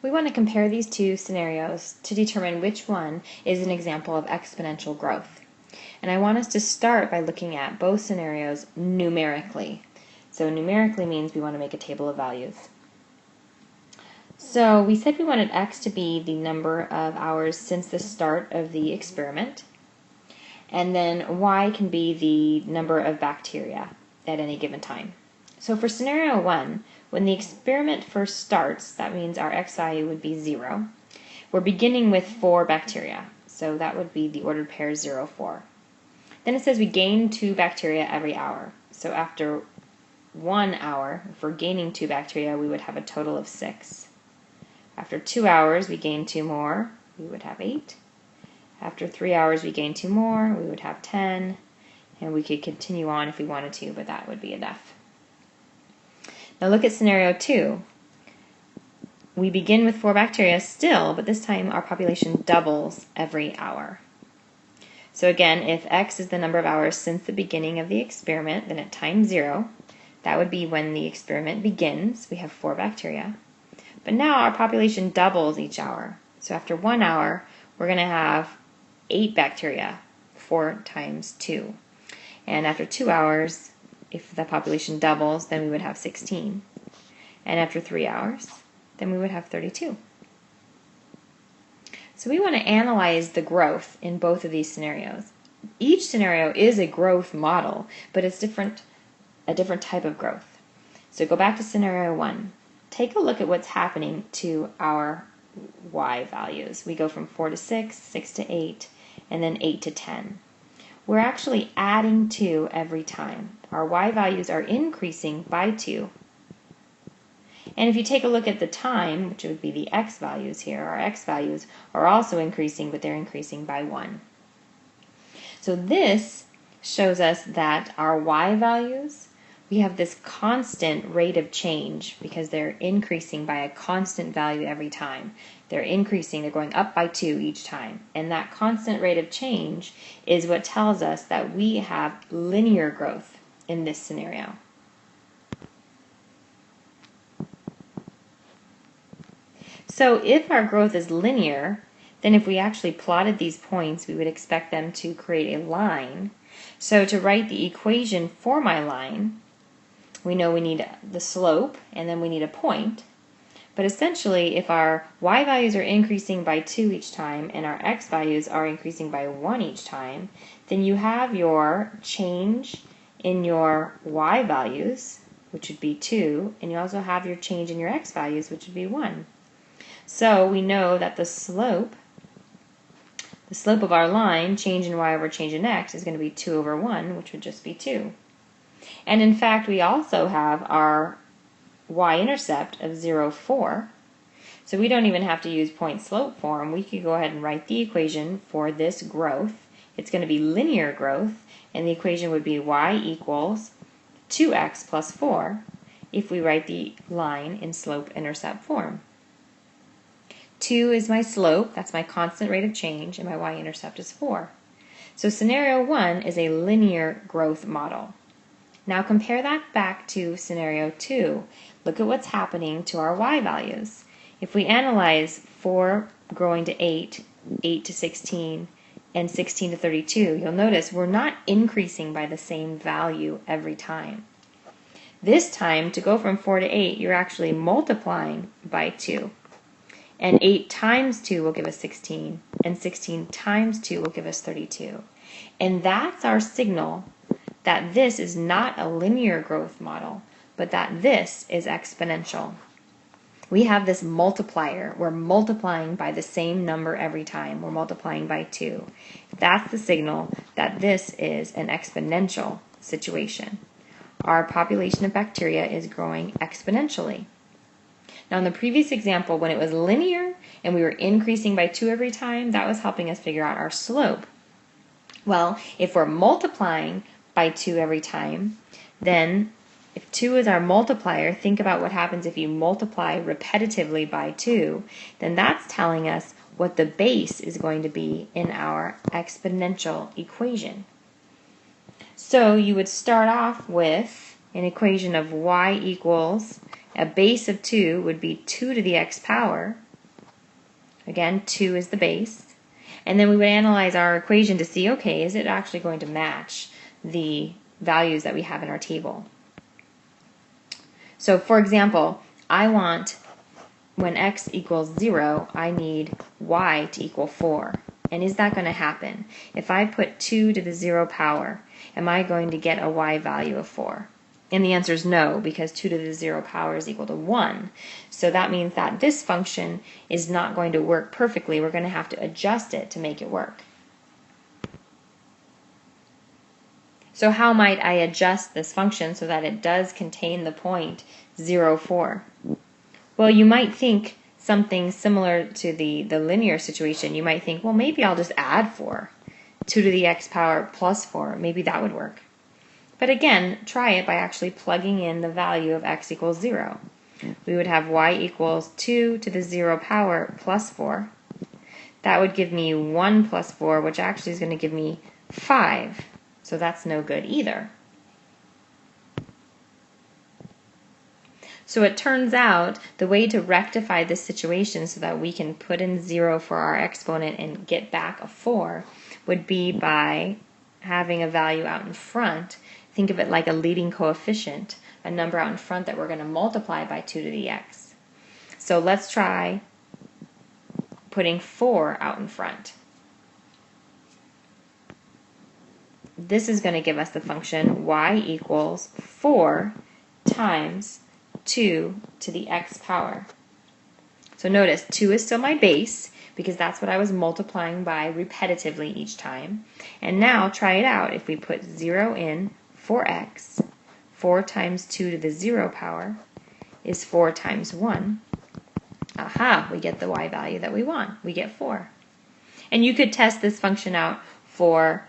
We want to compare these two scenarios to determine which one is an example of exponential growth. And I want us to start by looking at both scenarios numerically. So numerically means we want to make a table of values. So we said we wanted x to be the number of hours since the start of the experiment, and then y can be the number of bacteria at any given time. So for scenario 1, when the experiment first starts, that means our x value would be 0. We're beginning with 4 bacteria, so that would be the ordered pair 0, 4. Then it says we gain 2 bacteria every hour. So after 1 hour, if we're gaining 2 bacteria, we would have a total of 6. After 2 hours, we gain 2 more, we would have 8. After 3 hours, we gain 2 more, we would have 10. And we could continue on if we wanted to, but that would be enough. Now look at scenario 2. We begin with 4 bacteria still, but this time our population doubles every hour. So again, if x is the number of hours since the beginning of the experiment, then at time 0, that would be when the experiment begins. We have 4 bacteria. But now our population doubles each hour. So after 1 hour, we're going to have 8 bacteria, 4 times 2. And after 2 hours, if the population doubles, then we would have 16. And after 3 hours, then we would have 32. So we want to analyze the growth in both of these scenarios. Each scenario is a growth model, but it's a different type of growth. So go back to scenario 1. Take a look at what's happening to our y values. We go from 4 to 6, 6 to 8, and then 8 to 10. We're actually adding 2 every time. Our y values are increasing by 2. And if you take a look at the time, which would be the x values here, our x values are also increasing, but they're increasing by 1. So this shows us that our y values, we have this constant rate of change because they're increasing by a constant value every time. They're increasing, they're going up by 2 each time. And that constant rate of change is what tells us that we have linear growth in this scenario. So if our growth is linear, then if we actually plotted these points, we would expect them to create a line. So to write the equation for my line, we know we need the slope, and then we need a point. But essentially, if our y values are increasing by 2 each time, and our x values are increasing by 1 each time, then you have your change in your y values, which would be 2, and you also have your change in your x values, which would be 1. So we know that the slope of our line, change in y over change in x, is going to be 2 over 1, which would just be 2. And in fact, we also have our y-intercept of 0, 4. So we don't even have to use point slope form. We could go ahead and write the equation for this growth. It's going to be linear growth, and the equation would be y equals 2x plus 4 if we write the line in slope-intercept form. 2 is my slope, that's my constant rate of change, and my y-intercept is 4. So scenario 1 is a linear growth model. Now compare that back to scenario 2. Look at what's happening to our y values. If we analyze 4 growing to 8, 8 to 16, and 16 to 32, you'll notice we're not increasing by the same value every time. This time, to go from 4 to 8, you're actually multiplying by 2. And 8 times 2 will give us 16, and 16 times 2 will give us 32. And that's our signal that this is not a linear growth model, but that this is exponential. We have this multiplier. We're multiplying by the same number every time. We're multiplying by 2. That's the signal that this is an exponential situation. Our population of bacteria is growing exponentially. Now in the previous example, when it was linear and we were increasing by 2 every time, that was helping us figure out our slope. Well, if we're multiplying by 2 every time, then if 2 is our multiplier, think about what happens if you multiply repetitively by 2, then that's telling us what the base is going to be in our exponential equation. So you would start off with an equation of y equals, a base of 2 would be 2 to the x power, Again, 2 is the base. And then we would analyze our equation to see, okay, is it actually going to match the values that we have in our table? So for example, I want when x equals 0, I need y to equal 4. And is that going to happen? If I put 2 to the 0 power, am I going to get a y value of 4? And the answer is no, because 2 to the 0 power is equal to 1. So that means that this function is not going to work perfectly. We're going to have to adjust it to make it work. So how might I adjust this function so that it does contain the point 0, 4? Well, you might think something similar to the linear situation. You might think, well, maybe I'll just add 4. 2 to the x power plus 4. Maybe that would work. But again, try it by actually plugging in the value of x equals 0. We would have y equals 2 to the 0 power plus 4. That would give me 1 plus 4, which actually is going to give me 5. So that's no good either. So it turns out the way to rectify this situation so that we can put in 0 for our exponent and get back a 4 would be by having a value out in front. Think of it like a leading coefficient, a number out in front that we're going to multiply by 2 to the x. So let's try putting 4 out in front. This is going to give us the function y equals 4 times 2 to the x power. So notice 2 is still my base because that's what I was multiplying by repetitively each time. And now try it out. If we put 0 in for x, 4 times 2 to the 0 power is 4 times 1. Aha, we get the y value that we want. We get 4. And you could test this function out for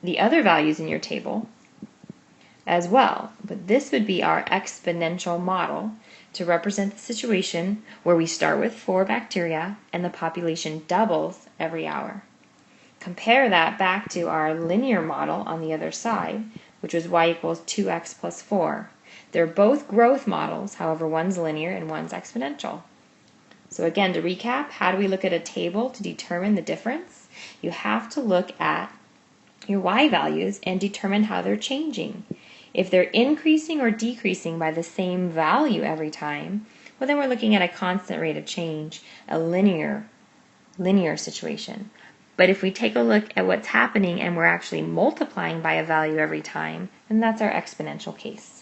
the other values in your table as well. But this would be our exponential model to represent the situation where we start with 4 bacteria and the population doubles every hour. Compare that back to our linear model on the other side, which was y equals 2x plus 4. They're both growth models, however one's linear and one's exponential. So again, to recap, how do we look at a table to determine the difference? You have to look at your y values and determine how they're changing. If they're increasing or decreasing by the same value every time, well then we're looking at a constant rate of change, a linear situation. But if we take a look at what's happening and we're actually multiplying by a value every time, then that's our exponential case.